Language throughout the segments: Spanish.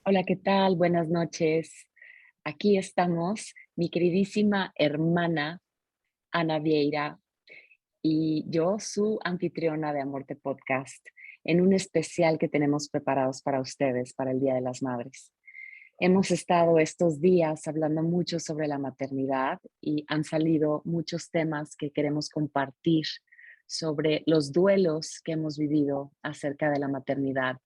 Hola, ¿qué tal? Buenas noches. Aquí estamos, mi queridísima hermana Ana Vieira y yo, su anfitriona de Amorte Podcast, en un especial que tenemos preparados para ustedes para el Día de las Madres. Hemos estado estos días hablando mucho sobre la maternidad y han salido muchos temas que queremos compartir sobre los duelos que hemos vivido acerca de la maternidad,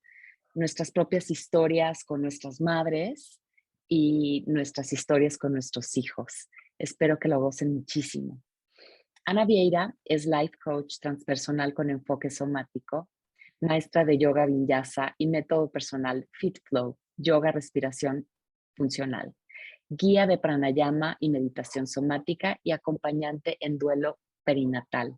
nuestras propias historias con nuestras madres y nuestras historias con nuestros hijos. Espero que lo gocen muchísimo. Ana Vieira es life coach transpersonal con enfoque somático, maestra de yoga vinyasa y método personal Fit Flow, yoga respiración funcional, guía de pranayama y meditación somática y acompañante en duelo perinatal.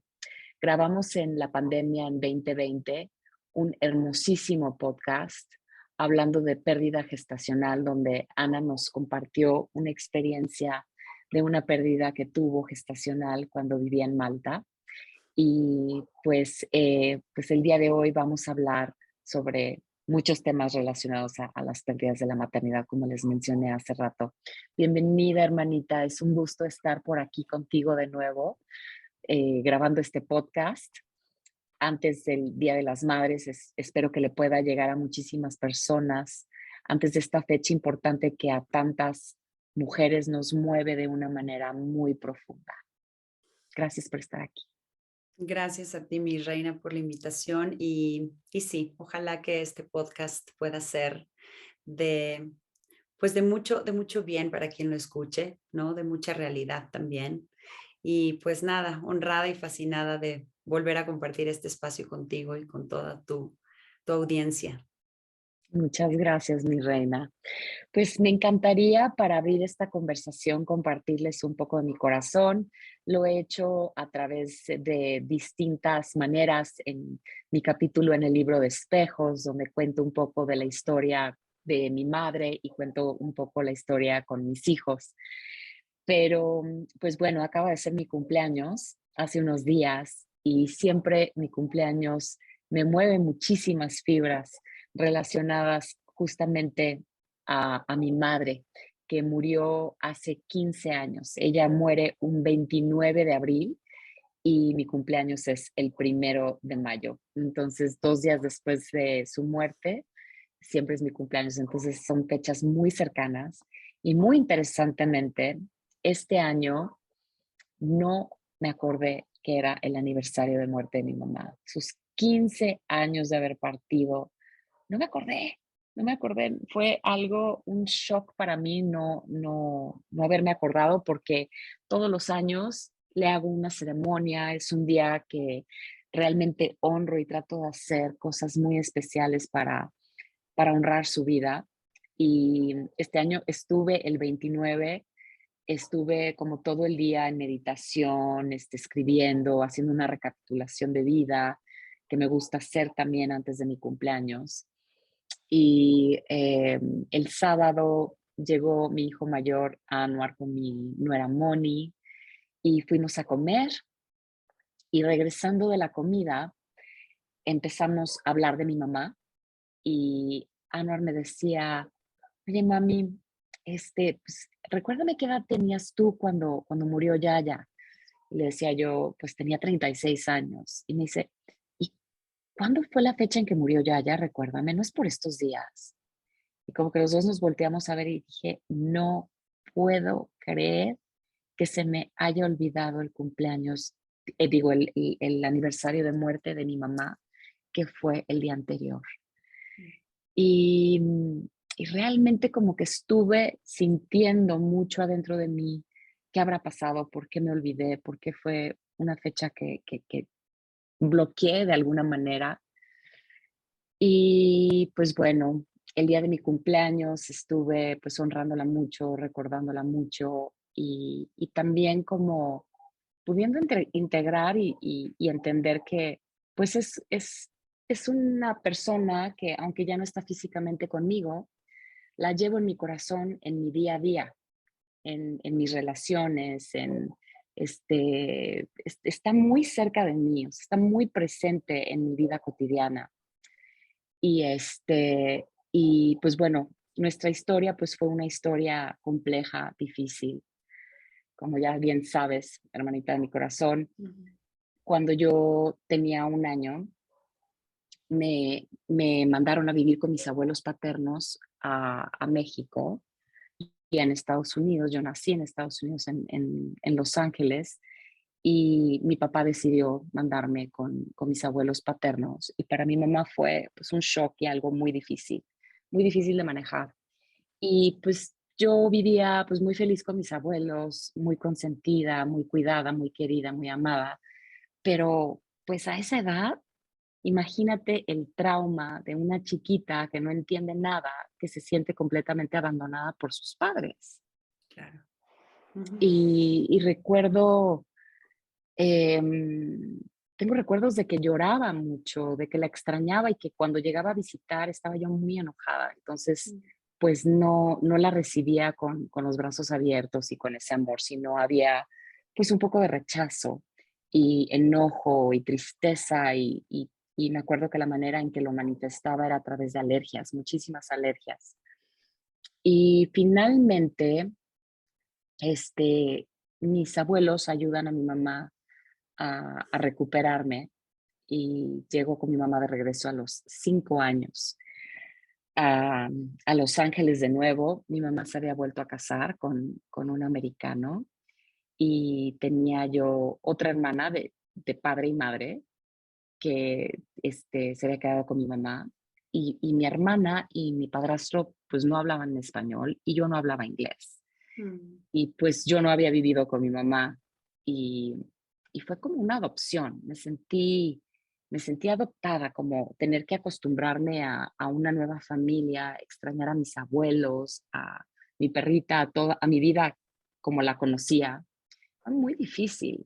Grabamos en la pandemia en 2020 un hermosísimo podcast hablando de pérdida gestacional, donde Ana nos compartió una experiencia de una pérdida que tuvo gestacional cuando vivía en Malta. Y pues el día de hoy vamos a hablar sobre muchos temas relacionados a las pérdidas de la maternidad, como les mencioné hace rato. Bienvenida, hermanita. Es un gusto estar por aquí contigo de nuevo, grabando este podcast antes del Día de las Madres. Espero que le pueda llegar a muchísimas personas antes de esta fecha importante que a tantas mujeres nos mueve de una manera muy profunda. Gracias por estar aquí. Gracias a ti, mi reina, por la invitación y sí, ojalá que este podcast pueda ser de, pues de mucho bien para quien lo escuche, ¿no? De mucha realidad también. Y pues nada, honrada y fascinada de volver a compartir este espacio contigo y con toda tu audiencia. Muchas gracias, mi reina. Pues me encantaría para abrir esta conversación compartirles un poco de mi corazón. Lo he hecho a través de distintas maneras en mi capítulo en el libro de espejos, donde cuento un poco de la historia de mi madre y cuento un poco la historia con mis hijos. Pero pues bueno, acaba de ser mi cumpleaños hace unos días y siempre mi cumpleaños me mueve muchísimas fibras relacionadas justamente a mi madre, que murió hace 15 años. Ella muere un 29 de abril y mi cumpleaños es el 1 de mayo. Entonces, 2 días después de su muerte, siempre es mi cumpleaños. Entonces, son fechas muy cercanas y muy interesantemente, este año no me acordé que era el aniversario de muerte de mi mamá. Sus 15 años de haber partido, no me acordé, no me acordé. Fue algo, un shock para mí no haberme acordado porque todos los años le hago una ceremonia, es un día que realmente honro y trato de hacer cosas muy especiales para honrar su vida. Y este año estuve el 29, estuve como todo el día en meditación, escribiendo, haciendo una recapitulación de vida, que me gusta hacer también antes de mi cumpleaños. Y el sábado llegó mi hijo mayor a Anuar con mi nuera Moni y fuimos a comer y regresando de la comida empezamos a hablar de mi mamá y Anuar me decía, oye mami, pues, recuérdame qué edad tenías tú cuando murió Yaya. Y le decía yo, pues tenía 36 años. Y me dice, ¿y cuándo fue la fecha en que murió Yaya? Recuérdame, no es por estos días. Y como que los dos nos volteamos a ver y dije, no puedo creer que se me haya olvidado el cumpleaños, digo, el aniversario de muerte de mi mamá, que fue el día anterior. Y, y realmente como que estuve sintiendo mucho adentro de mí qué habrá pasado, por qué me olvidé, por qué fue una fecha que bloqueé de alguna manera. Y pues bueno, el día de mi cumpleaños estuve pues honrándola mucho, recordándola mucho y también como pudiendo integrar y entender que pues es una persona que aunque ya no está físicamente conmigo, la llevo en mi corazón, en mi día a día, en mis relaciones, está muy cerca de mí, o sea, está muy presente en mi vida cotidiana. Y pues bueno, nuestra historia pues fue una historia compleja, difícil, como ya bien sabes, hermanita de mi corazón. Ujú. Cuando yo tenía 1 año, me mandaron a vivir con mis abuelos paternos a México y en Estados Unidos. Yo nací en Estados Unidos, en Los Ángeles, y mi papá decidió mandarme con mis abuelos paternos. Y para mi mamá fue pues, un shock y algo muy difícil de manejar. Y pues yo vivía pues muy feliz con mis abuelos, muy consentida, muy cuidada, muy querida, muy amada, pero pues a esa edad, imagínate el trauma de una chiquita que no entiende nada, que se siente completamente abandonada por sus padres. Claro. Ujú. Y recuerdo, em, tengo recuerdos de que lloraba mucho, de que la extrañaba y que cuando llegaba a visitar estaba yo muy enojada. Entonces, Mm. pues no la recibía con los brazos abiertos y con ese amor, sino había pues un poco de rechazo y enojo y tristeza y me acuerdo que la manera en que lo manifestaba era a través de alergias, muchísimas alergias. Y finalmente, este, mis abuelos ayudan a mi mamá a recuperarme y llego con mi mamá de regreso a los 5 años a, a Los Ángeles de nuevo. Mi mamá se había vuelto a casar con un americano y tenía yo otra hermana de padre y madre que se había quedado con mi mamá y mi hermana y mi padrastro pues no hablaban español y yo no hablaba inglés. Mm. Y pues yo no había vivido con mi mamá y, y fue como una adopción. Me sentí adoptada, como tener que acostumbrarme a una nueva familia, extrañar a mis abuelos, a mi perrita, a mi vida como la conocía. Fue muy difícil.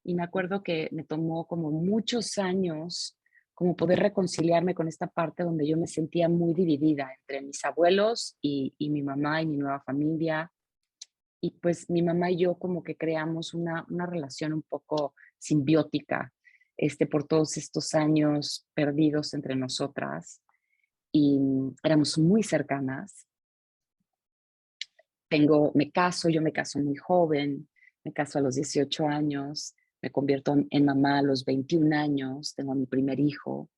Y me acuerdo que me tomó como muchos años como poder reconciliarme con esta parte donde yo me sentía muy dividida entre mis abuelos y mi mamá y mi nueva familia. Y pues mi mamá y yo como que creamos una relación un poco simbiótica, por todos estos años perdidos entre nosotras y éramos muy cercanas. Yo me caso muy joven, me caso a los 18 años, me convierto en mamá a los 21 años, tengo a mi primer hijo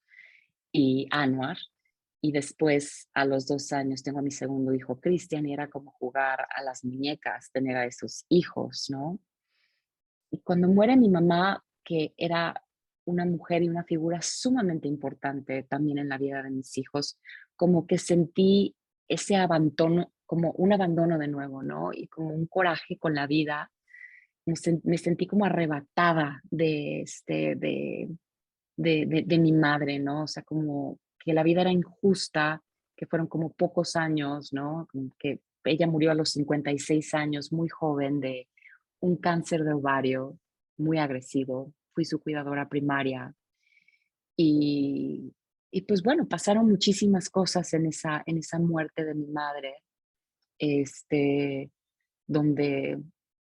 y Anuar, y después a los 2 años tengo a mi segundo hijo, Cristian, y era como jugar a las muñecas, tener a esos hijos, ¿no? Y cuando muere mi mamá, que era una mujer y una figura sumamente importante también en la vida de mis hijos, como que sentí ese abandono, como un abandono de nuevo, ¿no? Y como un coraje con la vida. Me sentí como arrebatada de mi madre, ¿no? O sea, como que la vida era injusta, que fueron como pocos años, ¿no? Como que ella murió a los 56 años, muy joven, de un cáncer de ovario muy agresivo. Fui su cuidadora primaria y, y pues bueno, pasaron muchísimas cosas en esa muerte de mi madre, este, donde,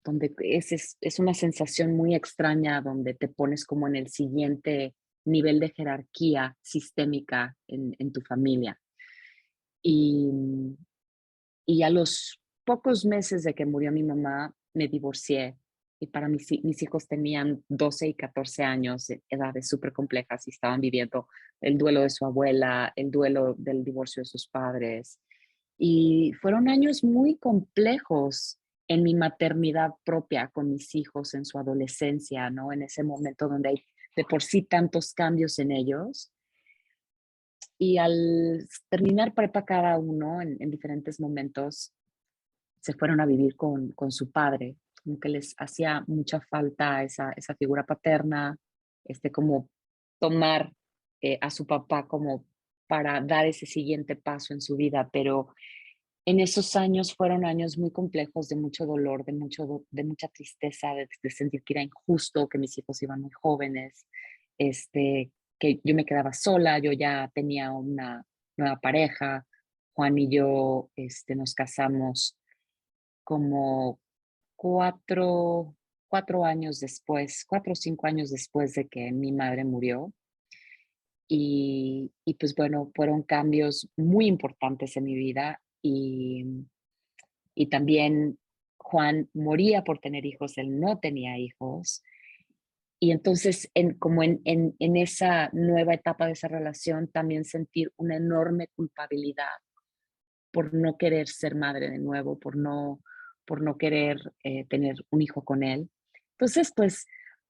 donde es una sensación muy extraña, donde te pones como en el siguiente nivel de jerarquía sistémica en tu familia. Y, y a los pocos meses de que murió mi mamá, me divorcié. Y para mis hijos tenían 12 y 14 años, edades súper complejas, y estaban viviendo el duelo de su abuela, el duelo del divorcio de sus padres. Y fueron años muy complejos en mi maternidad propia con mis hijos en su adolescencia, ¿no? En ese momento donde hay de por sí tantos cambios en ellos. Y al terminar prepa cada uno en diferentes momentos, se fueron a vivir con su padre, como que les hacía mucha falta esa figura paterna, como tomar a su papá como para dar ese siguiente paso en su vida, pero en esos años fueron años muy complejos, de mucho dolor, de mucha tristeza, de sentir que era injusto, que mis hijos iban muy jóvenes, que yo me quedaba sola, yo ya tenía una nueva pareja, Juan y yo nos casamos como 4, 4 años después, 4 o 5 años después de que mi madre murió. Y pues bueno, fueron cambios muy importantes en mi vida y, y también Juan moría por tener hijos, él no tenía hijos. Y entonces, como en esa nueva etapa de esa relación, también sentir una enorme culpabilidad por no querer ser madre de nuevo, por no querer tener un hijo con él. Entonces, pues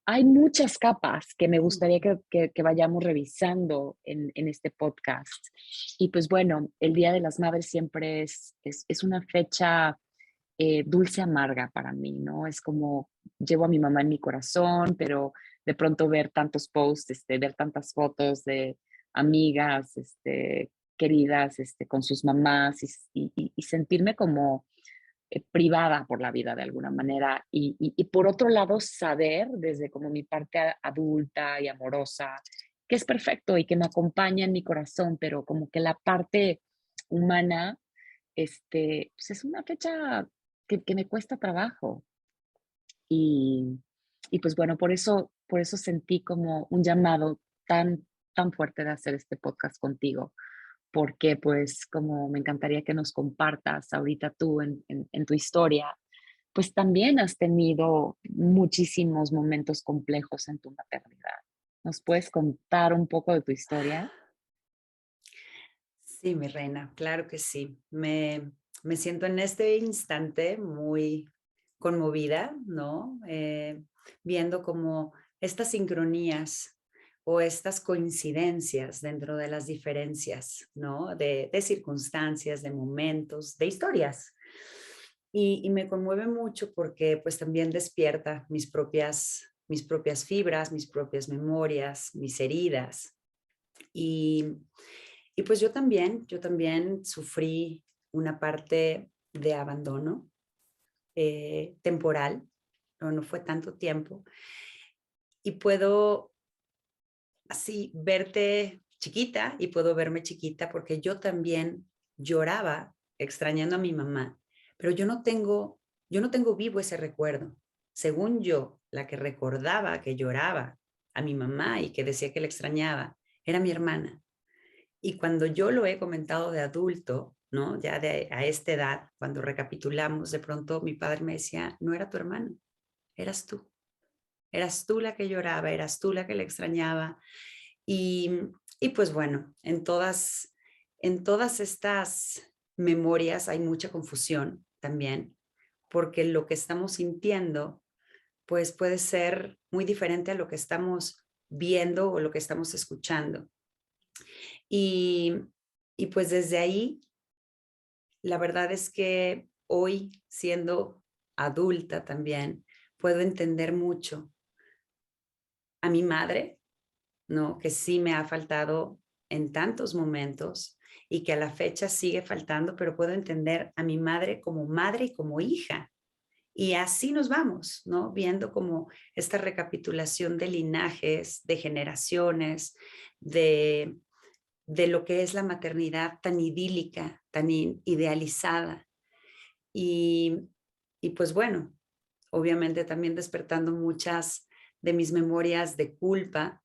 hay muchas capas que me gustaría que vayamos revisando en este podcast. Y pues bueno, el Día de las Madres siempre es una fecha dulce amarga para mí, ¿no? Es como llevo a mi mamá en mi corazón, pero de pronto ver tantos posts, ver tantas fotos de amigas, queridas, con sus mamás y sentirme como privada por la vida de alguna manera. Y por otro lado, saber desde como mi parte adulta y amorosa que es perfecto y que me acompaña en mi corazón, pero como que la parte humana, pues es una fecha que me cuesta trabajo. Y, y pues bueno, por eso sentí como un llamado tan fuerte de hacer este podcast contigo, porque pues como me encantaría que nos compartas ahorita tú en tu historia, pues también has tenido muchísimos momentos complejos en tu maternidad. ¿Nos puedes contar un poco de tu historia? Sí, mi reina, claro que sí. Me siento en este instante muy conmovida, ¿no? Viendo como estas sincronías o estas coincidencias dentro de las diferencias, ¿no? De circunstancias, de momentos, de historias. Y me conmueve mucho porque pues también despierta mis propias fibras, mis propias memorias, mis heridas. Y, y pues yo también sufrí una parte de abandono temporal, no fue tanto tiempo, y puedo así verte chiquita y puedo verme chiquita porque yo también lloraba extrañando a mi mamá, pero yo no tengo vivo ese recuerdo. Según yo, la que recordaba que lloraba a mi mamá y que decía que la extrañaba era mi hermana. Y cuando yo lo he comentado de adulto, ¿no? Ya a esta edad, cuando recapitulamos, de pronto mi padre me decía, no era tu hermano, eras tú. Eras tú la que lloraba, eras tú la que le extrañaba. Y, y pues bueno, en todas estas memorias hay mucha confusión también, porque lo que estamos sintiendo, pues puede ser muy diferente a lo que estamos viendo o lo que estamos escuchando. Y, y pues desde ahí, la verdad es que hoy, siendo adulta también, puedo entender mucho a mi madre, ¿no? Que sí me ha faltado en tantos momentos y que a la fecha sigue faltando, pero puedo entender a mi madre y como hija. Y así nos vamos, ¿no? Viendo como esta recapitulación de linajes, de generaciones, de, de lo que es la maternidad tan idílica, tan idealizada. Y, y pues bueno, obviamente también despertando muchas de mis memorias de culpa,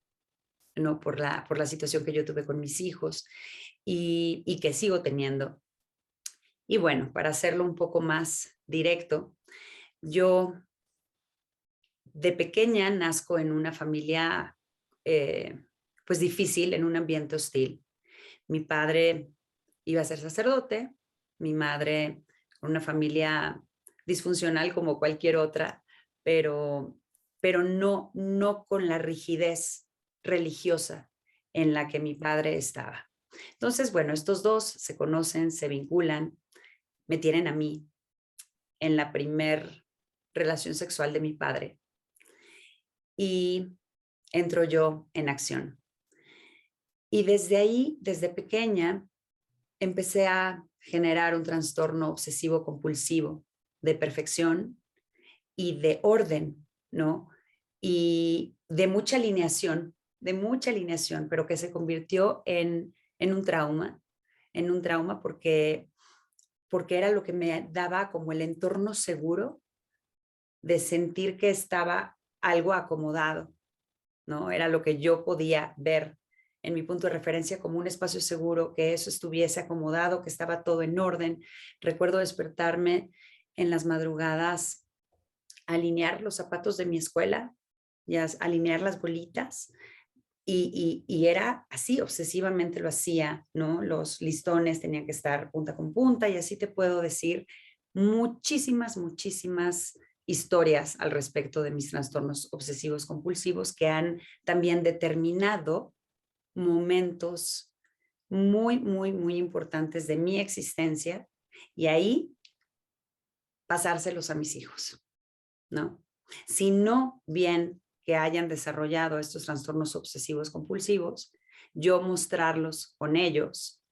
¿no? Por la situación que yo tuve con mis hijos y que sigo teniendo. Y bueno, para hacerlo un poco más directo, yo de pequeña nazco en una familia pues difícil, en un ambiente hostil. Mi padre iba a ser sacerdote, mi madre una familia disfuncional como cualquier otra, pero, pero no con la rigidez religiosa en la que mi padre estaba. Entonces, bueno, estos dos se conocen, se vinculan, me tienen a mí en la primer relación sexual de mi padre y entro yo en acción. Y desde ahí, desde pequeña, empecé a generar un trastorno obsesivo compulsivo de perfección y de orden, ¿no? Y de mucha alineación, pero que se convirtió en un trauma porque era lo que me daba como el entorno seguro de sentir que estaba algo acomodado, ¿no? Era lo que yo podía ver en mi punto de referencia como un espacio seguro, que eso estuviese acomodado, que estaba todo en orden. Recuerdo despertarme en las madrugadas, alinear los zapatos de mi escuela, ya alinear las bolitas, y era así, obsesivamente lo hacía, ¿no? Los listones tenían que estar punta con punta y así te puedo decir muchísimas, muchísimas historias al respecto de mis trastornos obsesivos compulsivos que han también determinado momentos muy, muy, muy importantes de mi existencia y ahí pasárselos a mis hijos, ¿no? Si no bien que hayan desarrollado estos trastornos obsesivos compulsivos, yo mostrarlos con ellos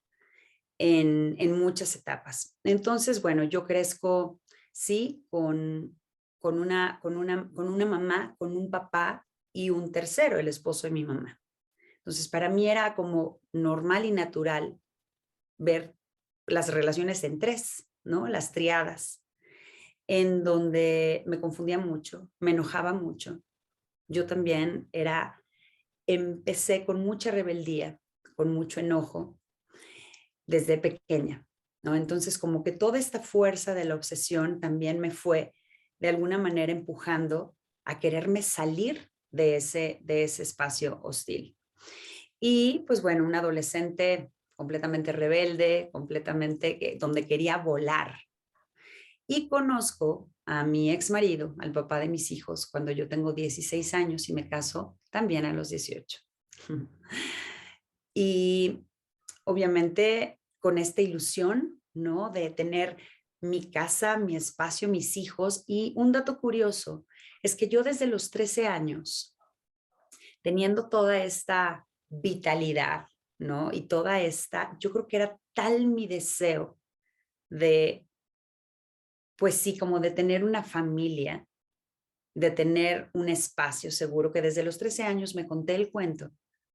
en muchas etapas. Entonces, bueno, yo crezco, sí, con una mamá, con un papá y un tercero, el esposo de mi mamá. Entonces, para mí era como normal y natural ver las relaciones en tres, ¿no? Las triadas, en donde me confundía mucho, me enojaba mucho. Yo también empecé con mucha rebeldía, con mucho enojo desde pequeña, ¿no? Entonces, como que toda esta fuerza de la obsesión también me fue de alguna manera empujando a quererme salir de ese espacio hostil. Y pues bueno, un adolescente completamente rebelde, completamente donde quería volar. Y conozco a mi ex marido, al papá de mis hijos, cuando yo tengo 16 años y me caso también a los 18. Y obviamente con esta ilusión, ¿no? De tener mi casa, mi espacio, mis hijos. Y un dato curioso es que yo desde los 13 años, teniendo toda esta vitalidad, ¿no? Y toda esta, yo creo que era tal mi deseo de, pues sí, como de tener una familia, de tener un espacio seguro, que desde los 13 años me conté el cuento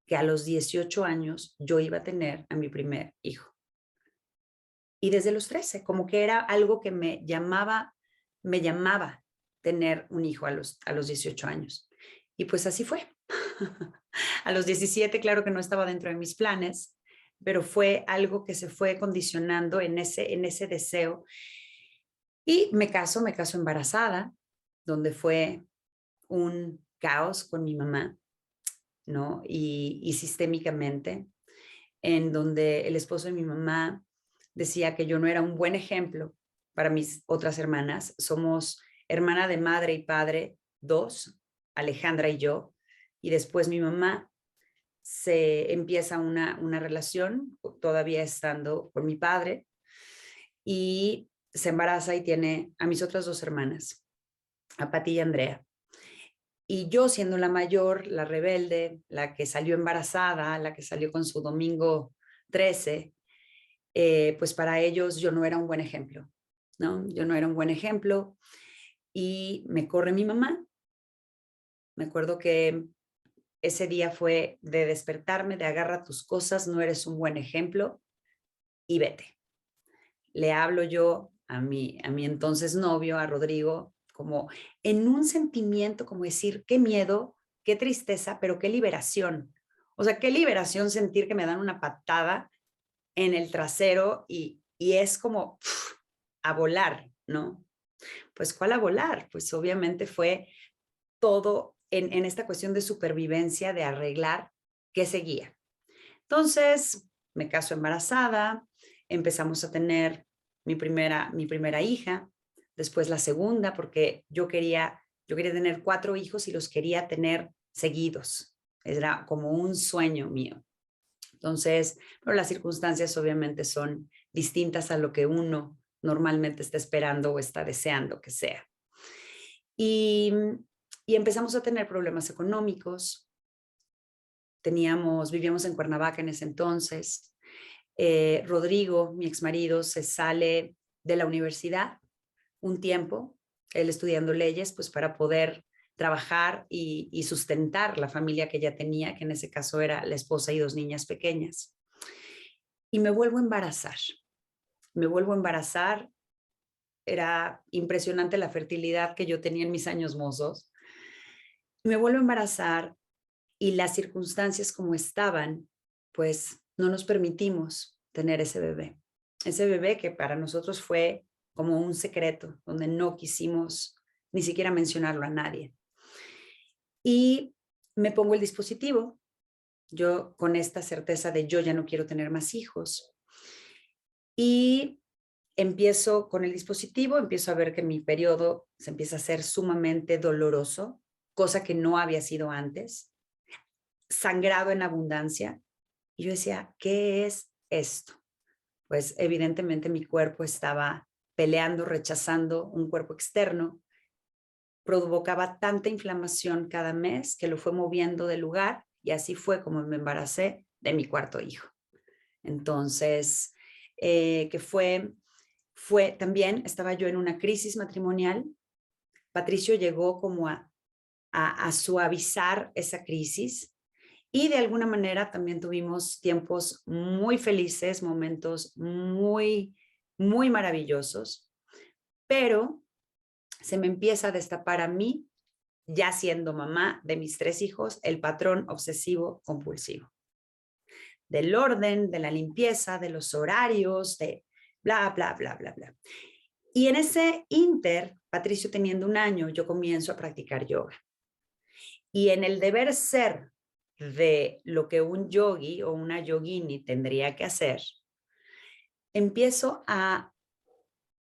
que a los 18 años yo iba a tener a mi primer hijo. Y desde los 13, como que era algo que me llamaba tener un hijo a los 18 años. Y pues así fue. A los 17, claro que no estaba dentro de mis planes, pero fue algo que se fue condicionando en ese deseo. Y me caso embarazada, donde fue un caos con mi mamá, ¿no? Y sistémicamente, en donde el esposo de mi mamá decía que yo no era un buen ejemplo para mis otras hermanas. Somos hermana de madre y padre, dos, Alejandra y yo, y después mi mamá se empieza una relación, todavía estando con mi padre, y se embaraza y tiene a mis otras dos hermanas, a Pati y Andrea. Y yo siendo la mayor, la rebelde, la que salió embarazada, la que salió con su domingo 13, pues para ellos yo no era un buen ejemplo, ¿no? Yo no era un buen ejemplo y me corre mi mamá. Me acuerdo que ese día fue de despertarme, de agarra tus cosas, no eres un buen ejemplo y vete. Le hablo yo a mi entonces novio, a Rodrigo, como en un sentimiento como decir, qué miedo, qué tristeza, pero qué liberación. O sea, qué liberación sentir que me dan una patada en el trasero y es como a volar, ¿no? Pues ¿cuál a volar? Pues obviamente fue todo en esta cuestión de supervivencia, de arreglar qué seguía. Entonces, me caso embarazada, empezamos a tener mi primera hija, después la segunda, porque yo quería tener 4 hijos y los quería tener seguidos. Era como un sueño mío. Entonces, pero las circunstancias obviamente son distintas a lo que uno normalmente está esperando o está deseando que sea. Y, y empezamos a tener problemas económicos. Vivíamos en Cuernavaca en ese entonces. Rodrigo, mi exmarido, se sale de la universidad un tiempo, él estudiando leyes, pues para poder trabajar y sustentar la familia que ya tenía, que en ese caso era la esposa y 2 niñas pequeñas. Y me vuelvo a embarazar. Me vuelvo a embarazar. Era impresionante la fertilidad que yo tenía en mis años mozos. Me vuelvo a embarazar y las circunstancias como estaban pues no nos permitimos tener ese bebé. Ese bebé que para nosotros fue como un secreto, donde no quisimos ni siquiera mencionarlo a nadie. Y me pongo el dispositivo, yo con esta certeza de yo ya no quiero tener más hijos. Y empiezo con el dispositivo, empiezo a ver que mi periodo se empieza a hacer sumamente doloroso, cosa que no había sido antes, sangrado en abundancia. Y yo decía, ¿qué es esto? Pues evidentemente mi cuerpo estaba peleando, rechazando un cuerpo externo, provocaba tanta inflamación cada mes que lo fue moviendo de lugar y así fue como me embaracé de mi cuarto hijo. Entonces, que fue también, estaba yo en una crisis matrimonial. Patricio llegó como a suavizar esa crisis y de alguna manera también tuvimos tiempos muy felices, momentos muy, muy maravillosos, pero se me empieza a destapar a mí, ya siendo mamá de mis 3 hijos, el patrón obsesivo compulsivo. Del orden, de la limpieza, de los horarios, de bla, bla, bla, bla, bla. Y en ese inter, Patricio teniendo 1 año, yo comienzo a practicar yoga. Y en el deber ser de lo que un yogi o una yogini tendría que hacer, empiezo a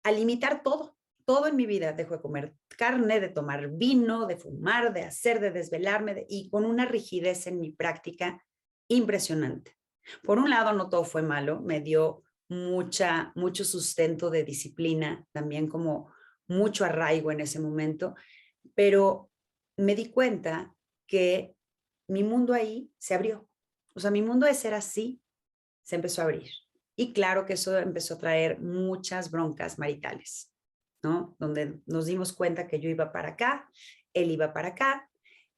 limitar todo, todo en mi vida. Dejo de comer carne, de tomar vino, de fumar, de hacer, de desvelarme, y con una rigidez en mi práctica impresionante. Por un lado, no todo fue malo, me dio mucho sustento de disciplina, también como mucho arraigo en ese momento, pero me di cuenta que mi mundo ahí se abrió. O sea, mi mundo de ser así se empezó a abrir. Y claro que eso empezó a traer muchas broncas maritales, ¿no? Donde nos dimos cuenta que yo iba para acá, él iba para acá.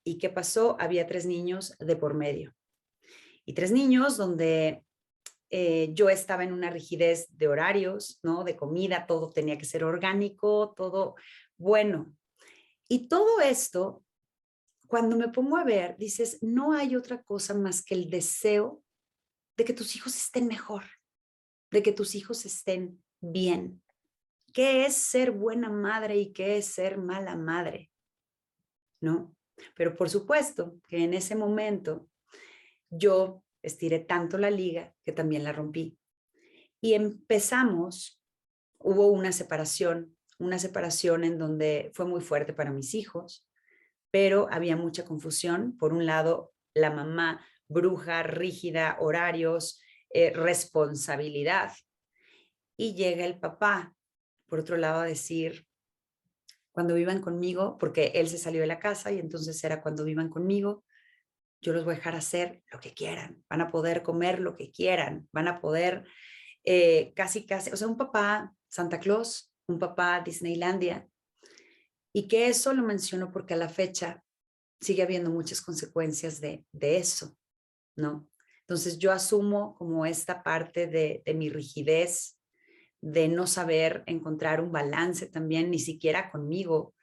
¿Y qué pasó? Había 3 niños de por medio. Y 3 niños donde yo estaba en una rigidez de horarios, ¿no? De comida, todo tenía que ser orgánico, todo bueno. Y todo esto, cuando me pongo a ver, dices, no hay otra cosa más que el deseo de que tus hijos estén mejor, de que tus hijos estén bien. ¿Qué es ser buena madre y qué es ser mala madre? ¿No? Pero por supuesto que en ese momento yo estiré tanto la liga que también la rompí. Y hubo una separación en donde fue muy fuerte para mis hijos, pero había mucha confusión. Por un lado, la mamá bruja, rígida, horarios, responsabilidad. Y llega el papá, por otro lado, a decir, cuando vivan conmigo, porque él se salió de la casa y entonces era cuando vivan conmigo, yo los voy a dejar hacer lo que quieran, van a poder comer lo que quieran, van a poder casi, o sea, un papá Santa Claus, un papá Disneylandia, y que eso lo menciono porque a la fecha sigue habiendo muchas consecuencias de eso, ¿no? Entonces yo asumo como esta parte de mi rigidez, de no saber encontrar un balance también, ni siquiera conmigo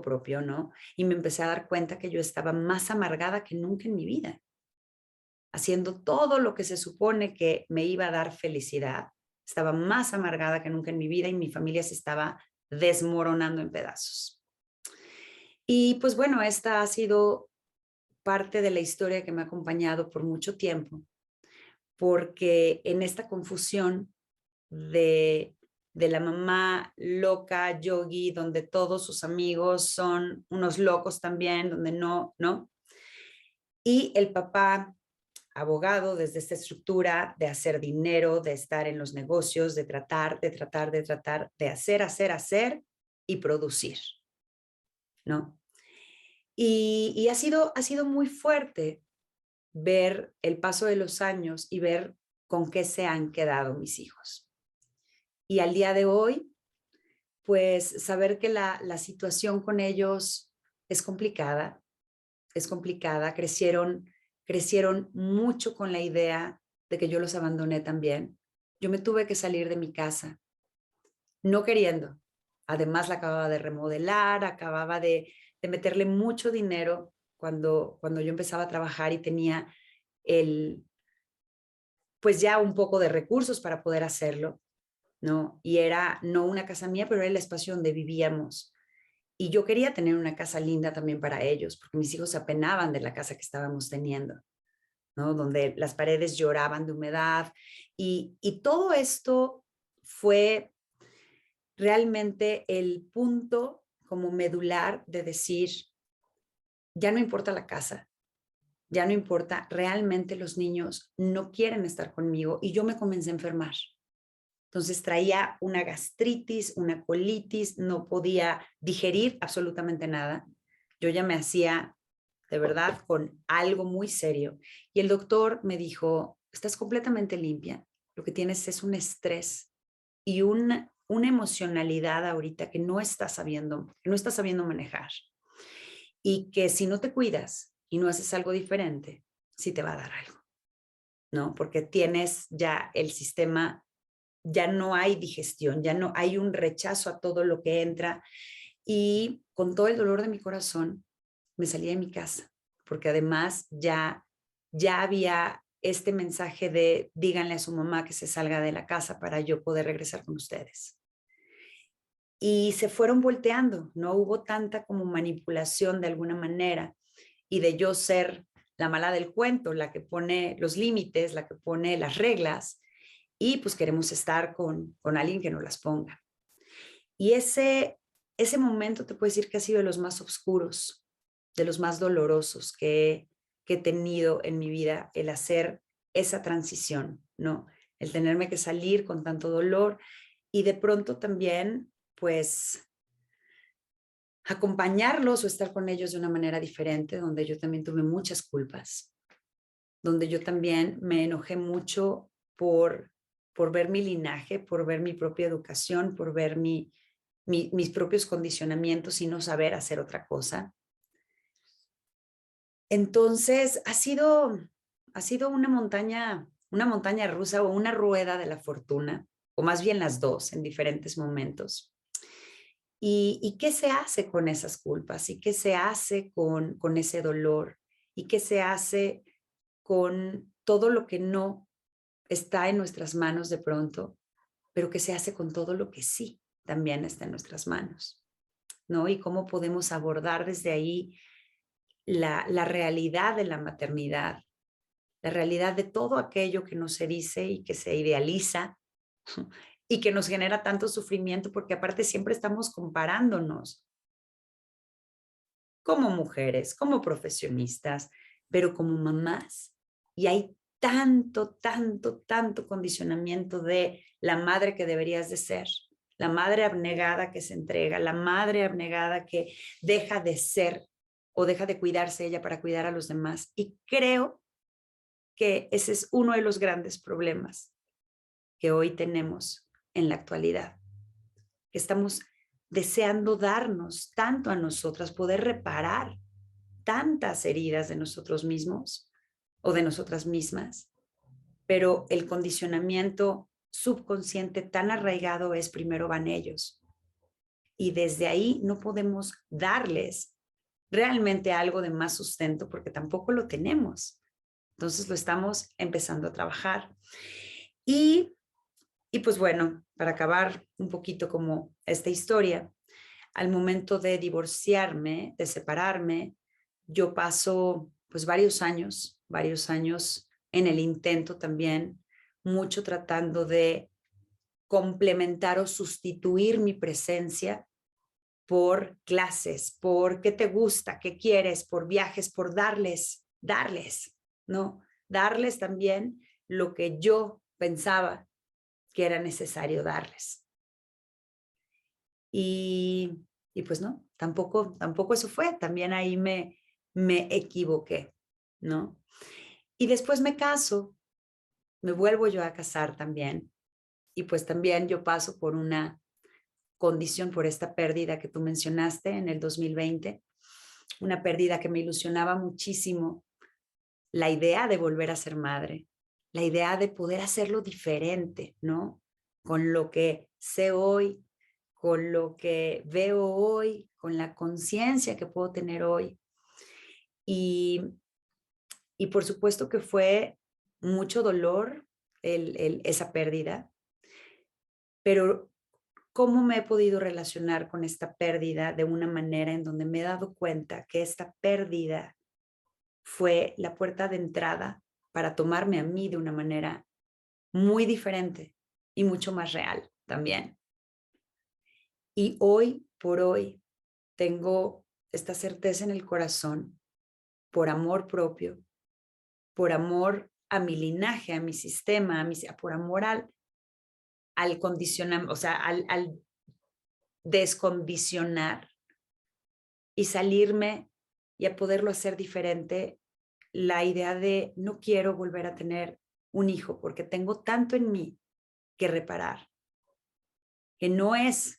propio, ¿no? Y me empecé a dar cuenta que yo estaba más amargada que nunca en mi vida, haciendo todo lo que se supone que me iba a dar felicidad. Estaba más amargada que nunca en mi vida y mi familia se estaba desmoronando en pedazos. Y pues bueno, esta ha sido parte de la historia que me ha acompañado por mucho tiempo, porque en esta confusión de, de la mamá loca, yogi, donde todos sus amigos son unos locos también, donde no. Y el papá abogado desde esta estructura de hacer dinero, de estar en los negocios, de tratar, de hacer y producir, ¿no? Y ha sido muy fuerte ver el paso de los años y ver con qué se han quedado mis hijos. Y al día de hoy, pues saber que la situación con ellos es complicada, crecieron mucho con la idea de que yo los abandoné también. Yo me tuve que salir de mi casa, no queriendo. Además, la acababa de remodelar, acababa de meterle mucho dinero cuando yo empezaba a trabajar y tenía el, pues ya un poco de recursos para poder hacerlo, ¿no? Y era no una casa mía, pero era el espacio donde vivíamos. Y yo quería tener una casa linda también para ellos, porque mis hijos se apenaban de la casa que estábamos teniendo, ¿no? Donde las paredes lloraban de humedad. Y todo esto fue realmente el punto como medular de decir, ya no importa la casa, ya no importa, realmente los niños no quieren estar conmigo y yo me comencé a enfermar. Entonces traía una gastritis, una colitis, no podía digerir absolutamente nada. Yo ya me hacía de verdad con algo muy serio. Y el doctor me dijo, estás completamente limpia, lo que tienes es un estrés y una emocionalidad ahorita que no estás sabiendo manejar. Y que si no te cuidas y no haces algo diferente, sí te va a dar algo, ¿no? Porque tienes ya el sistema, ya no hay digestión, ya no hay un rechazo a todo lo que entra. Y con todo el dolor de mi corazón, me salí de mi casa, porque además ya había este mensaje de díganle a su mamá que se salga de la casa para yo poder regresar con ustedes. Y se fueron volteando, no hubo tanta como manipulación de alguna manera y de yo ser la mala del cuento, la que pone los límites, la que pone las reglas y pues queremos estar con alguien que nos las ponga. Y ese momento te puedo decir que ha sido de los más oscuros, de los más dolorosos que he tenido en mi vida, el hacer esa transición, ¿no? El tenerme que salir con tanto dolor y de pronto también, pues, acompañarlos o estar con ellos de una manera diferente, donde yo también tuve muchas culpas, donde yo también me enojé mucho por ver mi linaje, por ver mi propia educación, por ver mis propios condicionamientos y no saber hacer otra cosa. Entonces, ha sido una montaña rusa o una rueda de la fortuna, o más bien las dos en diferentes momentos. ¿Y qué se hace con esas culpas? ¿Y qué se hace con ese dolor? ¿Y qué se hace con todo lo que no está en nuestras manos de pronto, pero qué se hace con todo lo que sí también está en nuestras manos? ¿No? Y cómo podemos abordar desde ahí la realidad de la maternidad, la realidad de todo aquello que no se dice y que se idealiza y que nos genera tanto sufrimiento, porque aparte siempre estamos comparándonos como mujeres, como profesionistas, pero como mamás. Y hay tanto, tanto, tanto condicionamiento de la madre que deberías de ser, la madre abnegada que se entrega, la madre abnegada que deja de ser o deja de cuidarse ella para cuidar a los demás. Y creo que ese es uno de los grandes problemas que hoy tenemos en la actualidad, que estamos deseando darnos tanto a nosotras, poder reparar tantas heridas de nosotros mismos o de nosotras mismas, pero el condicionamiento subconsciente tan arraigado es primero van ellos. Y desde ahí no podemos darles realmente algo de más sustento porque tampoco lo tenemos. Entonces lo estamos empezando a trabajar. Y, y pues bueno, para acabar un poquito como esta historia, al momento de divorciarme, de separarme, yo paso pues varios años en el intento también, mucho tratando de complementar o sustituir mi presencia por clases, por qué te gusta, qué quieres, por viajes, por darles, ¿no? Darles también lo que yo pensaba que era necesario darles. Y, y pues no, tampoco eso fue, también ahí me equivoqué, ¿no? Y después me caso, me vuelvo yo a casar también, y pues también yo paso por una condición, por esta pérdida que tú mencionaste en el 2020, una pérdida que me ilusionaba muchísimo, la idea de volver a ser madre, la idea de poder hacerlo diferente, ¿no? Con lo que sé hoy, con lo que veo hoy, con la conciencia que puedo tener hoy. Y, y por supuesto que fue mucho dolor esa pérdida, pero ¿cómo me he podido relacionar con esta pérdida de una manera en donde me he dado cuenta que esta pérdida fue la puerta de entrada para tomarme a mí de una manera muy diferente y mucho más real también? Y hoy por hoy tengo esta certeza en el corazón, por amor propio, por amor a mi linaje, a mi sistema, por amor al condicionar, o sea, al descondicionar y salirme y a poderlo hacer diferente, la idea de no quiero volver a tener un hijo porque tengo tanto en mí que reparar, que no es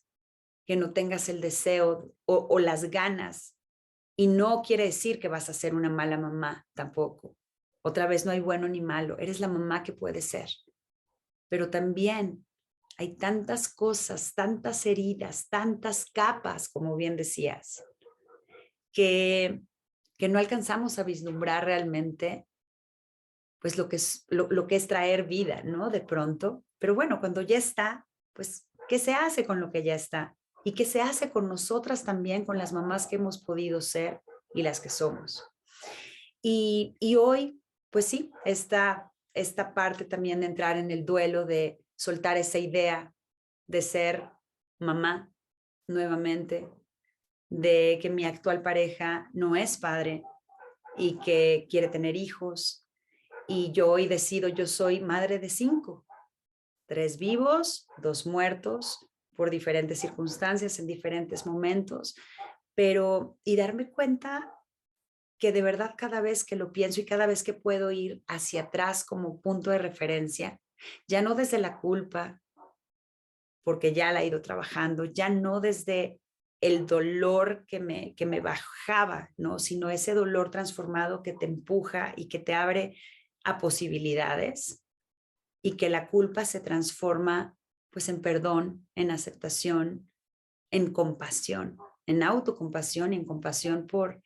que no tengas el deseo o las ganas, y no quiere decir que vas a ser una mala mamá tampoco. Otra vez, no hay bueno ni malo, eres la mamá que puedes ser, pero también hay tantas cosas, tantas heridas, tantas capas, como bien decías, que, que no alcanzamos a vislumbrar realmente, pues lo que es traer vida, ¿no? De pronto. Pero bueno, cuando ya está, pues, ¿qué se hace con lo que ya está? ¿Y qué se hace con nosotras también, con las mamás que hemos podido ser y las que somos? Y hoy, pues sí, esta parte también de entrar en el duelo, de soltar esa idea de ser mamá nuevamente, de que mi actual pareja no es padre y que quiere tener hijos. Y yo hoy decido, yo soy madre de 5, 3 vivos, 2 muertos, por diferentes circunstancias, en diferentes momentos, pero y darme cuenta que de verdad cada vez que lo pienso y cada vez que puedo ir hacia atrás como punto de referencia, ya no desde la culpa, porque ya la he ido trabajando, ya no desde el dolor que me bajaba, ¿no? Sino ese dolor transformado que te empuja y que te abre a posibilidades, y que la culpa se transforma pues en perdón, en aceptación, en compasión, en autocompasión y en compasión por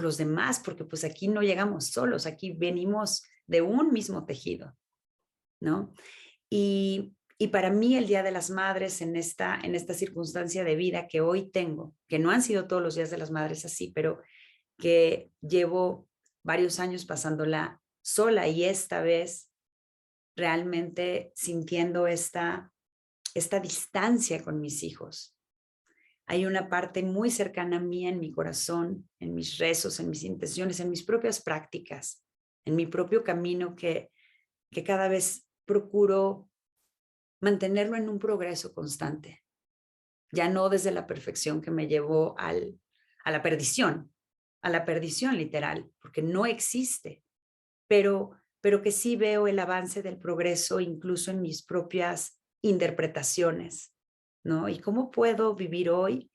los demás, porque pues aquí no llegamos solos, aquí venimos de un mismo tejido, ¿no? Y para mí el Día de las Madres en esta circunstancia de vida que hoy tengo, que no han sido todos los días de las madres así, pero que llevo varios años pasándola sola y esta vez realmente sintiendo esta distancia con mis hijos. Hay una parte muy cercana a mí en mi corazón, en mis rezos, en mis intenciones, en mis propias prácticas, en mi propio camino que cada vez procuro mantenerlo en un progreso constante, ya no desde la perfección que me llevó a la perdición literal, porque no existe, pero que sí veo el avance del progreso incluso en mis propias interpretaciones, ¿no? Y cómo puedo vivir hoy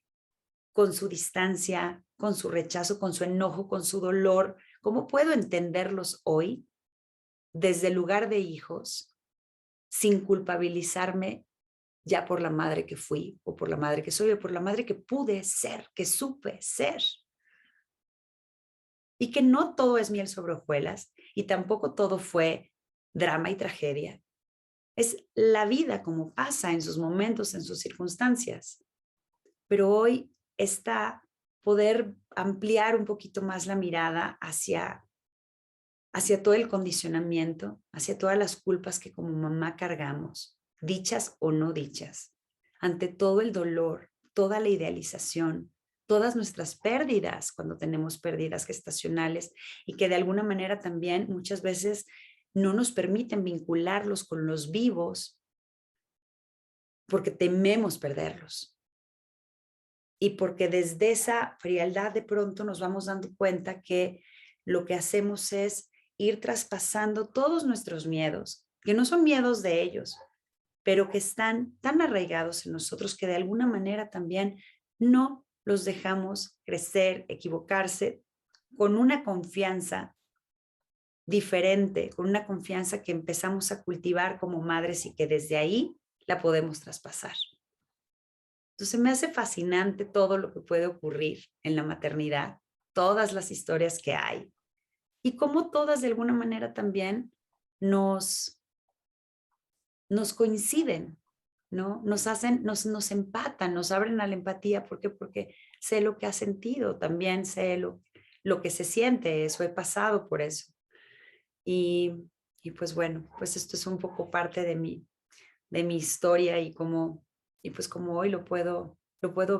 con su distancia, con su rechazo, con su enojo, con su dolor, cómo puedo entenderlos hoy desde el lugar de hijos sin culpabilizarme ya por la madre que fui, o por la madre que soy, o por la madre que pude ser, que supe ser. Y que no todo es miel sobre hojuelas y tampoco todo fue drama y tragedia. Es la vida como pasa en sus momentos, en sus circunstancias. Pero hoy está poder ampliar un poquito más la mirada hacia todo el condicionamiento, hacia todas las culpas que como mamá cargamos, dichas o no dichas, ante todo el dolor, toda la idealización, todas nuestras pérdidas cuando tenemos pérdidas gestacionales y que de alguna manera también muchas veces no nos permiten vincularlos con los vivos porque tememos perderlos. Y porque desde esa frialdad de pronto nos vamos dando cuenta que lo que hacemos es ir traspasando todos nuestros miedos, que no son miedos de ellos, pero que están tan arraigados en nosotros que de alguna manera también no los dejamos crecer, equivocarse, con una confianza diferente, con una confianza que empezamos a cultivar como madres y que desde ahí la podemos traspasar. Entonces me hace fascinante todo lo que puede ocurrir en la maternidad, todas las historias que hay y cómo todas de alguna manera también nos, nos coinciden, ¿no? Nos empatan, nos abren a la empatía. ¿Por qué? Porque sé lo que ha sentido, también sé lo que se siente, eso he pasado por eso. Y, y pues bueno, pues esto es un poco parte de mi historia y pues como hoy lo puedo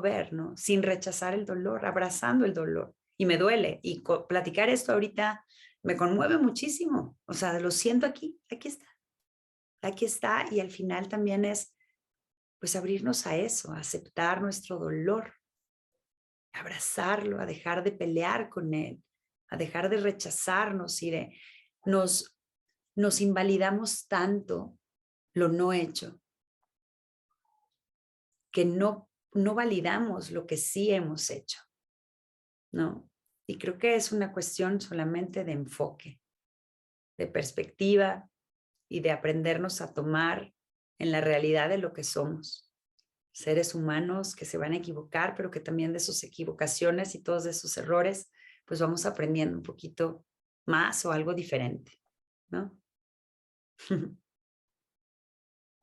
ver, ¿no? Sin rechazar el dolor, abrazando el dolor. Y me duele. Y platicar esto ahorita me conmueve muchísimo. O sea, lo siento aquí está. Y al final también es, pues, abrirnos a eso, a aceptar nuestro dolor, a abrazarlo, a dejar de pelear con él, a dejar de rechazarnos y nos, nos invalidamos tanto lo no hecho que no validamos lo que sí hemos hecho, ¿no? Y creo que es una cuestión solamente de enfoque, de perspectiva y de aprendernos a tomar en la realidad de lo que somos. Seres humanos que se van a equivocar, pero que también de sus equivocaciones y todos esos errores, pues vamos aprendiendo un poquito más o algo diferente, ¿no?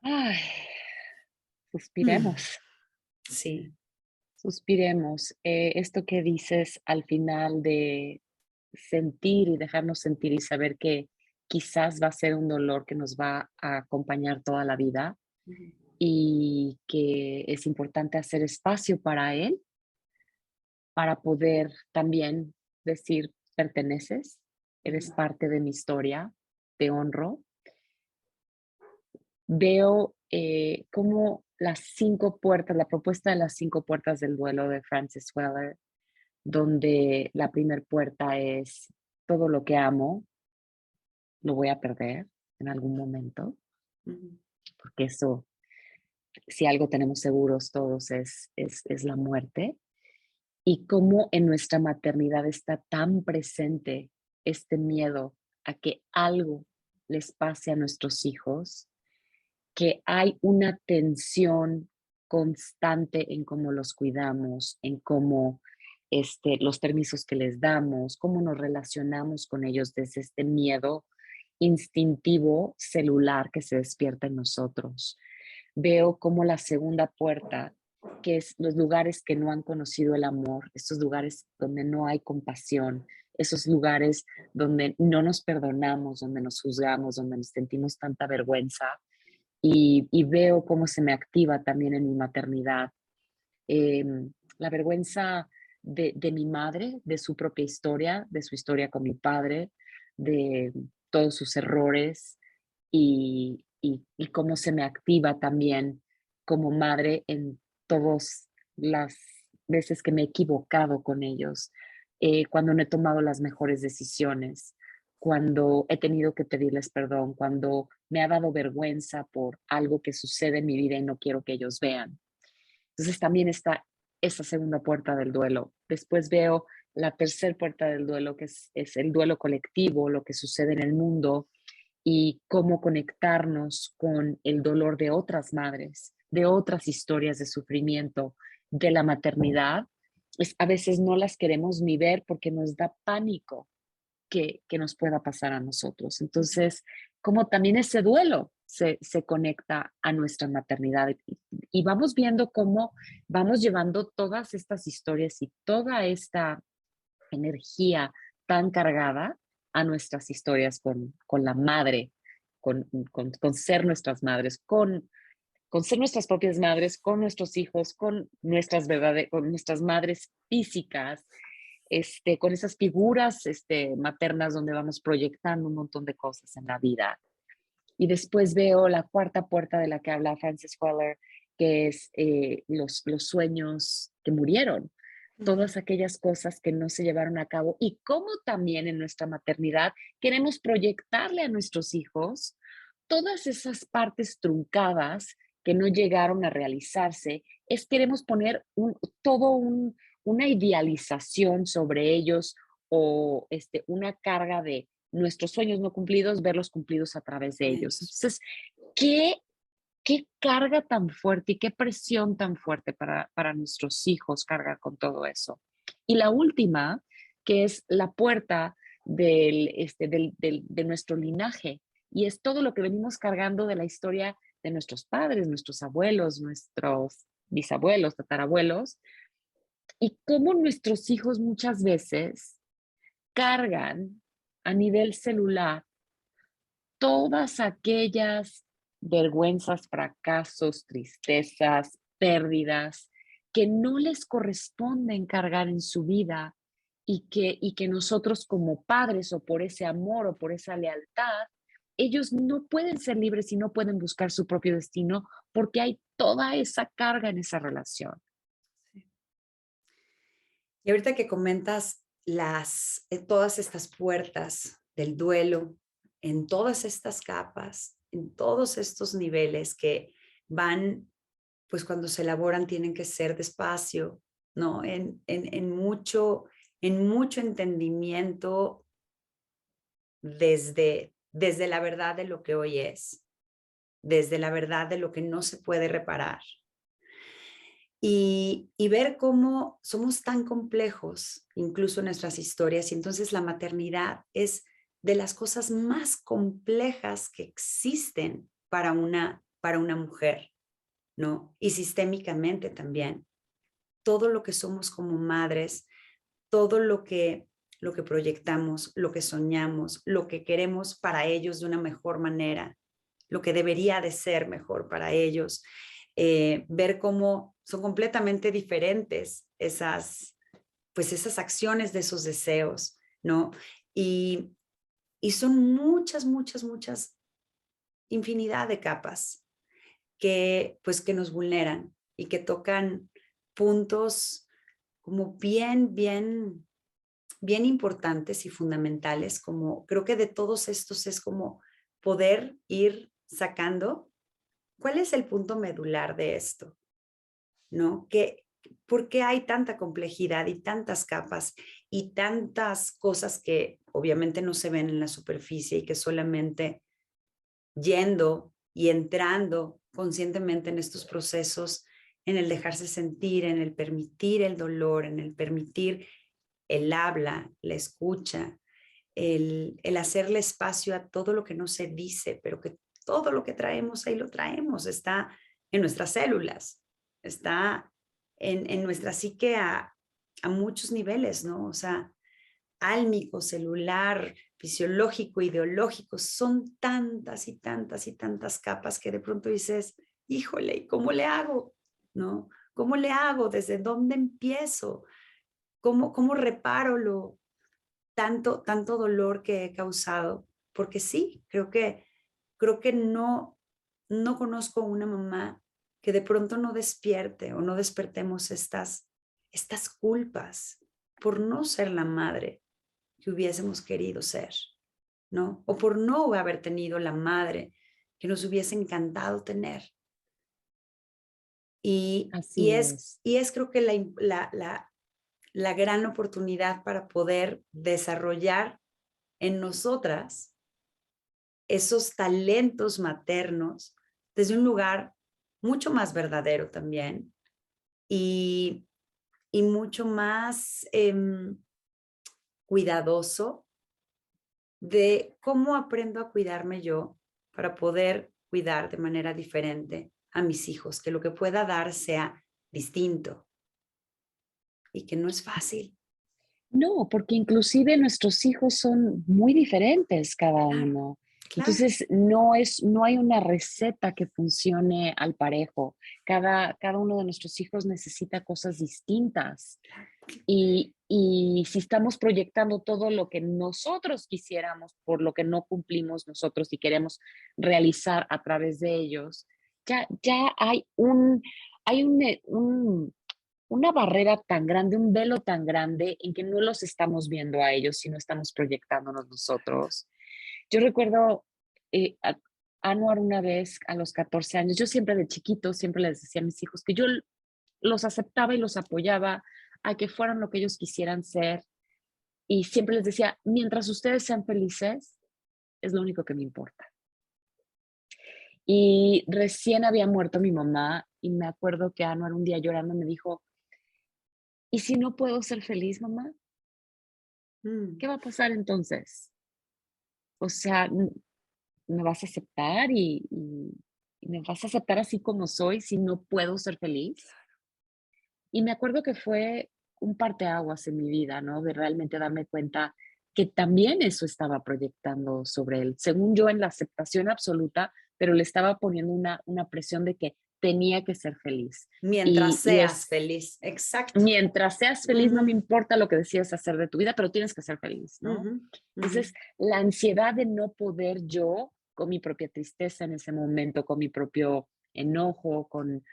Ay, suspiremos, Sí. suspiremos. Esto que dices al final de sentir y dejarnos sentir y saber que quizás va a ser un dolor que nos va a acompañar toda la vida Ujú, y que es importante hacer espacio para él, para poder también decir, perteneces, eres ujú, parte de mi historia, te honro. Veo cómo las 5 puertas, la propuesta de las 5 puertas del duelo de Francis Weller, donde la primera puerta es todo lo que amo, lo voy a perder en algún momento, ujú, porque eso, si algo tenemos seguros todos, es la muerte. Y cómo en nuestra maternidad está tan presente este miedo a que algo les pase a nuestros hijos, que hay una tensión constante en cómo los cuidamos, en cómo los permisos que les damos, cómo nos relacionamos con ellos desde este miedo instintivo celular que se despierta en nosotros. Veo como la segunda puerta, que es los lugares que no han conocido el amor, estos lugares donde no hay compasión, esos lugares donde no nos perdonamos, donde nos juzgamos, donde nos sentimos tanta vergüenza y veo cómo se me activa también en mi maternidad. La vergüenza de mi madre, de su propia historia, de su historia con mi padre, de todos sus errores y cómo se me activa también como madre en todas las veces que me he equivocado con ellos, cuando no he tomado las mejores decisiones, cuando he tenido que pedirles perdón, cuando me ha dado vergüenza por algo que sucede en mi vida y no quiero que ellos vean. Entonces también está esa segunda puerta del duelo. Después veo la tercera puerta del duelo, que es el duelo colectivo, lo que sucede en el mundo y cómo conectarnos con el dolor de otras madres, de otras historias de sufrimiento, de la maternidad. A veces no las queremos ni ver porque nos da pánico que nos pueda pasar a nosotros. Entonces, como también ese duelo se conecta a nuestra maternidad y vamos viendo cómo vamos llevando todas estas historias y toda esta energía tan cargada a nuestras historias con la madre, con ser nuestras madres, con ser nuestras propias madres, con nuestros hijos, con nuestras verdades, con nuestras madres físicas, con esas figuras maternas donde vamos proyectando un montón de cosas en la vida. Y después veo la cuarta puerta de la que habla Francis Weller, que es los sueños que murieron, ujú. todas aquellas cosas que no se llevaron a cabo y cómo también en nuestra maternidad queremos proyectarle a nuestros hijos todas esas partes truncadas que no llegaron a realizarse, queremos poner una idealización sobre ellos o una carga de nuestros sueños no cumplidos, verlos cumplidos a través de ellos. Ellos. Entonces, ¿qué, qué carga tan fuerte y qué presión tan fuerte para nuestros hijos cargar con todo eso? Y la última, que es la puerta de nuestro linaje, y es todo lo que venimos cargando de la historia de nuestros padres, nuestros abuelos, nuestros bisabuelos, tatarabuelos, y cómo nuestros hijos muchas veces cargan a nivel celular todas aquellas vergüenzas, fracasos, tristezas, pérdidas que no les corresponden cargar en su vida y que nosotros como padres o por ese amor o por esa lealtad, ellos no pueden ser libres y no pueden buscar su propio destino porque hay toda esa carga en esa relación. Y ahorita que comentas todas estas puertas del duelo, en todas estas capas, en todos estos niveles que van, pues cuando se elaboran tienen que ser despacio, ¿no? En mucho entendimiento desde la verdad de lo que hoy es, desde la verdad de lo que no se puede reparar. Y ver cómo somos tan complejos, incluso en nuestras historias, y entonces la maternidad es de las cosas más complejas que existen para una mujer, ¿no? Y sistémicamente también. Todo lo que somos como madres, todo lo que proyectamos, lo que soñamos, lo que queremos para ellos de una mejor manera, lo que debería de ser mejor para ellos, ver cómo son completamente diferentes pues esas acciones de esos deseos, ¿no? Y, y son muchas, infinidad de capas pues que nos vulneran y que tocan puntos como bien importantes y fundamentales, como creo que de todos estos es como poder ir sacando cuál es el punto medular de esto, ¿no? ¿Por qué hay tanta complejidad y tantas capas y tantas cosas que obviamente no se ven en la superficie y que solamente yendo y entrando conscientemente en estos procesos, en el dejarse sentir, en el permitir el dolor, en el permitir el habla, la escucha, el hacerle espacio a todo lo que no se dice, pero que todo lo que traemos ahí lo traemos, está en nuestras células, está en nuestra psique a muchos niveles, ¿no? O sea, álmico, celular, fisiológico, ideológico, son tantas y tantas y tantas capas que de pronto dices, híjole, ¿y cómo le hago? ¿No? ¿Cómo le hago? ¿Desde dónde empiezo? ¿Cómo reparo tanto dolor que he causado? Porque sí, creo que no conozco una mamá que de pronto no despierte o no despertemos estas culpas por no ser la madre que hubiésemos querido ser, ¿no? O por no haber tenido la madre que nos hubiese encantado tener. Así es. Y es creo que la gran oportunidad para poder desarrollar en nosotras esos talentos maternos desde un lugar mucho más verdadero también y, y mucho más cuidadoso de cómo aprendo a cuidarme yo para poder cuidar de manera diferente a mis hijos, que lo que pueda dar sea distinto y que no es fácil. No, porque inclusive nuestros hijos son muy diferentes cada Claro, uno. claro. Entonces, no hay una receta que funcione al parejo. Cada uno de nuestros hijos necesita cosas distintas. Y si estamos proyectando todo lo que nosotros quisiéramos, por lo que no cumplimos nosotros y queremos realizar a través de ellos, ya hay una barrera tan grande, un velo tan grande en que no los estamos viendo a ellos, sino estamos proyectándonos nosotros. Yo recuerdo a Anuar una vez a los 14 años, yo siempre de chiquito, siempre les decía a mis hijos que yo los aceptaba y los apoyaba a que fueran lo que ellos quisieran ser. Y siempre les decía, mientras ustedes sean felices, es lo único que me importa. Y recién había muerto mi mamá y me acuerdo que Anuar un día llorando me dijo, ¿y si no puedo ser feliz, mamá? Mm, ¿Qué va a pasar entonces? O sea, ¿me vas a aceptar? ¿Y me vas a aceptar así como soy si no puedo ser feliz? Y me acuerdo que fue un parteaguas en mi vida, ¿no? De realmente darme cuenta que también eso estaba proyectando sobre él. Según yo, en la aceptación absoluta, pero le estaba poniendo una presión de que tenía que ser feliz. Mientras Y seas es, feliz, exacto. mientras seas feliz, no me Ujú, importa lo que decidas hacer de tu vida, pero tienes que ser feliz, ¿no? ujú, ujú. Entonces, la ansiedad de no poder yo, con mi propia tristeza en ese momento, con mi propio enojo, con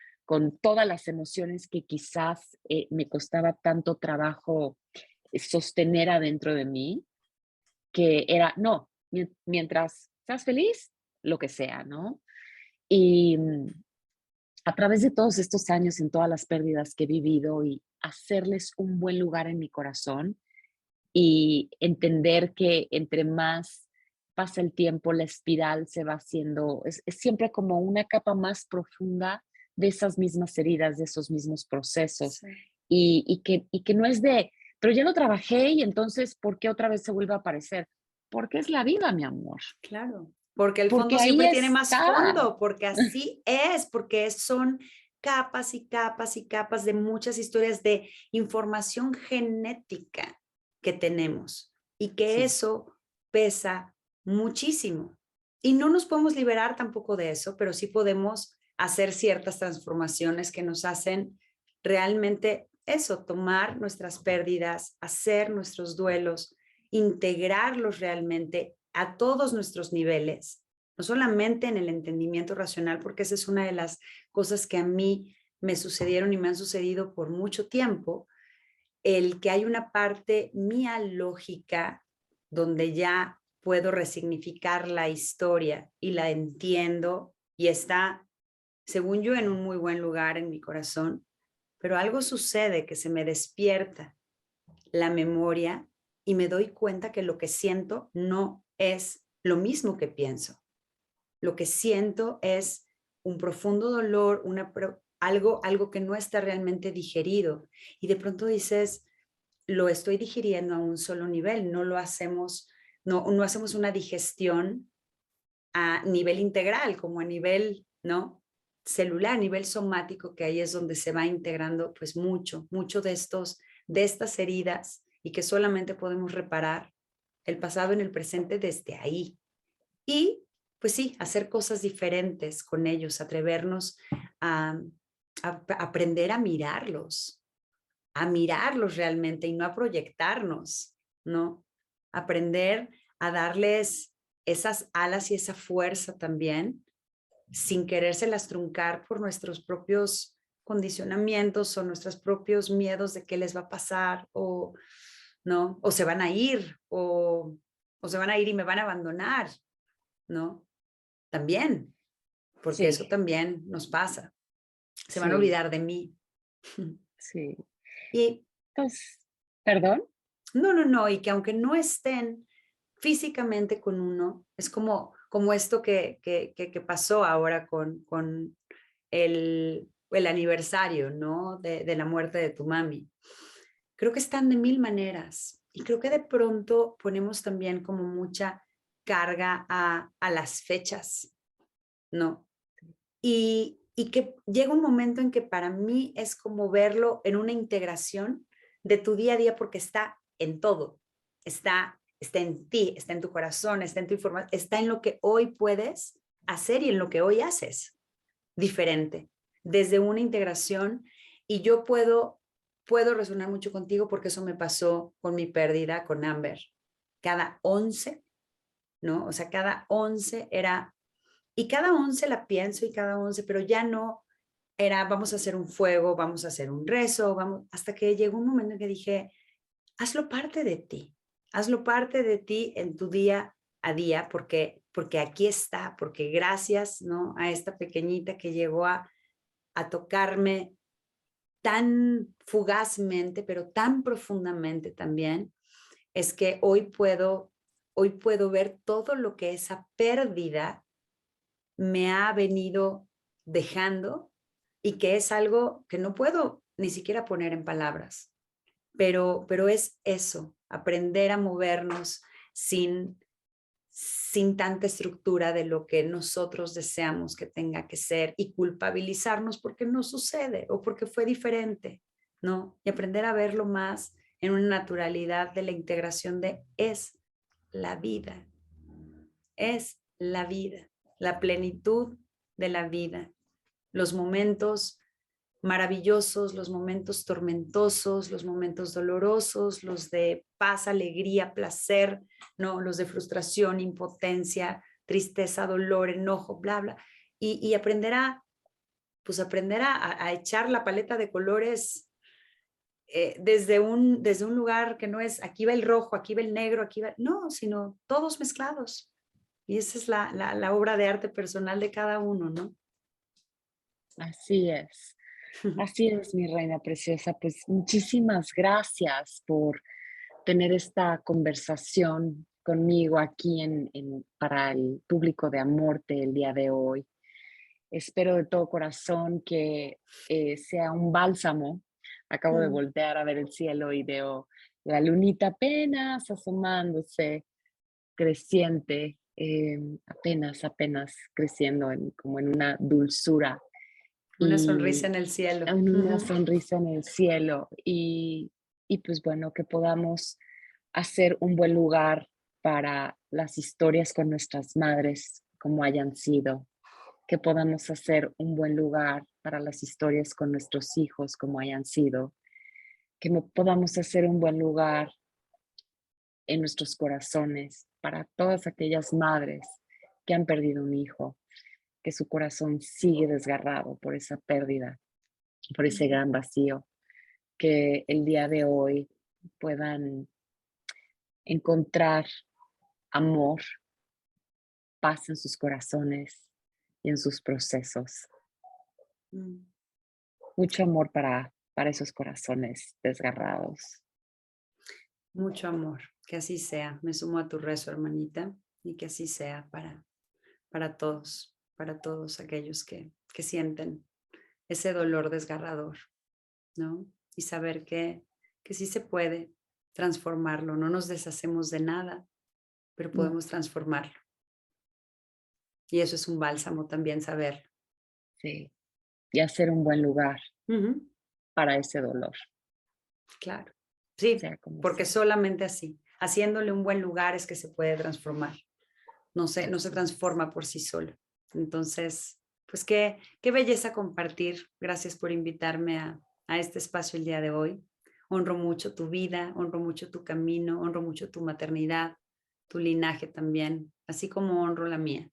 todas las emociones que quizás me costaba tanto trabajo sostener adentro de mí, que era, no, mientras seas feliz, lo que sea, ¿no? Y a través de todos estos años, en todas las pérdidas que he vivido y hacerles un buen lugar en mi corazón, y entender que entre más pasa el tiempo, la espiral se va haciendo, es siempre como una capa más profunda de esas mismas heridas, de esos mismos procesos, Sí, y que no es de, pero ya lo trabajé y entonces, ¿por qué otra vez se vuelve a aparecer? Porque es la vida, mi amor, claro, porque el porque fondo ahí siempre tiene más está. fondo, porque así es, porque son capas y capas y capas de muchas historias de información genética que tenemos y que Sí, eso pesa muchísimo. Y no nos podemos liberar tampoco de eso, pero sí podemos hacer ciertas transformaciones que nos hacen realmente eso, tomar nuestras pérdidas, hacer nuestros duelos, integrarlos realmente a todos nuestros niveles, no solamente en el entendimiento racional, porque esa es una de las cosas que a mí me sucedieron y me han sucedido por mucho tiempo, el que hay una parte mía lógica donde ya puedo resignificar la historia y la entiendo y está, según yo, en un muy buen lugar en mi corazón, pero algo sucede que se me despierta la memoria y me doy cuenta que lo que siento no es lo mismo que pienso. Lo que siento es un profundo dolor, algo que no está realmente digerido. Y de pronto dices, lo estoy digiriendo a un solo nivel, no hacemos una digestión a nivel integral, como a nivel, ¿no? Celular, a nivel somático, que ahí es donde se va integrando pues mucho de estas heridas y que solamente podemos reparar el pasado en el presente desde ahí. Y pues sí, hacer cosas diferentes con ellos, atrevernos a, a aprender a mirarlos realmente y no a proyectarnos, ¿no? Aprender a darles esas alas y esa fuerza también, sin querérselas truncar por nuestros propios condicionamientos o nuestros propios miedos de qué les va a pasar o no, o se van a ir o se van a ir y me van a abandonar, ¿no? También, porque eso sí, también nos pasa. Se van a sí, olvidar de mí. sí. Y Entonces, ¿perdón? no, y que aunque no estén físicamente con uno, es como esto que pasó ahora con el aniversario, ¿no? De la muerte de tu mami. Creo que están de mil maneras y creo que de pronto ponemos también como mucha carga a las fechas, ¿no? Y que llega un momento en que para mí es como verlo en una integración de tu día a día porque está en todo, está en ti, está en tu corazón, está en tu información, está en lo que hoy puedes hacer y en lo que hoy haces diferente, desde una integración. Y yo puedo resonar mucho contigo porque eso me pasó con mi pérdida con Amber. Cada 11, ¿no? O sea, cada 11 era y cada 11 la pienso y cada 11, pero ya no era vamos a hacer un fuego, vamos a hacer un rezo, vamos, hasta que llegó un momento en que dije, hazlo parte de ti en tu día a día, porque aquí está, porque gracias, ¿no? A esta pequeñita que llegó a tocarme tan fugazmente, pero tan profundamente también, es que hoy puedo ver todo lo que esa pérdida me ha venido dejando y que es algo que no puedo ni siquiera poner en palabras, pero es eso, aprender a movernos sin, sin tanta estructura de lo que nosotros deseamos que tenga que ser y culpabilizarnos porque no sucede o porque fue diferente, ¿no? Y aprender a verlo más en una naturalidad de la integración de es la vida, es la vida, la plenitud de la vida, los momentos maravillosos, los momentos tormentosos, los momentos dolorosos, los de paz, alegría, placer, ¿no? Los de frustración, impotencia, tristeza, dolor, enojo, bla, bla. Y aprender pues aprender a echar la paleta de colores desde un lugar que no es aquí va el rojo, aquí va el negro, aquí va, no, sino todos mezclados. Y esa es la obra de arte personal de cada uno, ¿no? Así es. Así es, mi reina preciosa. Pues muchísimas gracias por tener esta conversación conmigo aquí para el público de Amorte el día de hoy. Espero de todo corazón que sea un bálsamo. Acabo de Mm, voltear a ver el cielo y veo la lunita apenas asomándose, creciente, apenas creciendo como en una dulzura una sonrisa y en el cielo. una Ujú. sonrisa en el cielo y pues bueno, que podamos hacer un buen lugar para las historias con nuestras madres como hayan sido, que podamos hacer un buen lugar para las historias con nuestros hijos como hayan sido, que podamos hacer un buen lugar en nuestros corazones para todas aquellas madres que han perdido un hijo, que su corazón sigue desgarrado por esa pérdida, por ese Ujú. gran vacío, que el día de hoy puedan encontrar amor, paz en sus corazones y en sus procesos. Mm. Mucho amor para esos corazones desgarrados. Mucho amor, que así sea. Me sumo a tu rezo, hermanita, y que así sea para todos aquellos que sienten ese dolor desgarrador, ¿no? Y saber que sí se puede transformarlo, no nos deshacemos de nada, pero No, podemos transformarlo. Y eso es un bálsamo también saberlo. sí, y hacer un buen lugar Ujú, para ese dolor, claro, sí, sea como porque sea. solamente así, haciéndole un buen lugar es que se puede transformar. No se Así es. transforma por sí solo. Entonces, pues qué belleza compartir. Gracias por invitarme a este espacio el día de hoy. Honro mucho tu vida, honro mucho tu camino, honro mucho tu maternidad, tu linaje también, así como honro la mía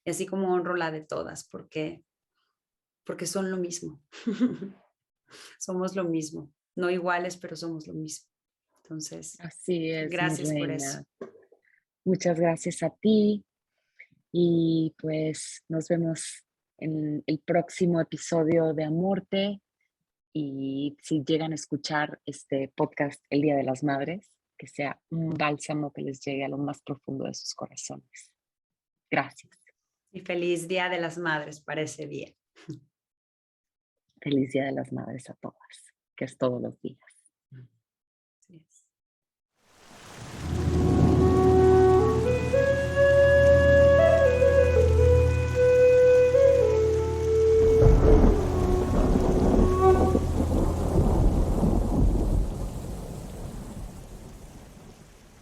y así como honro la de todas, porque son lo mismo. Somos lo mismo, no iguales, pero somos lo mismo. Entonces, Así es, mi gracias por eso. reina. Muchas gracias a ti y pues nos vemos en el próximo episodio de Amorte y si llegan a escuchar este podcast el Día de las Madres, que sea un bálsamo que les llegue a lo más profundo de sus corazones. Gracias. Y feliz Día de las Madres para ese día. Feliz Día de las Madres a todas, que es todos los días.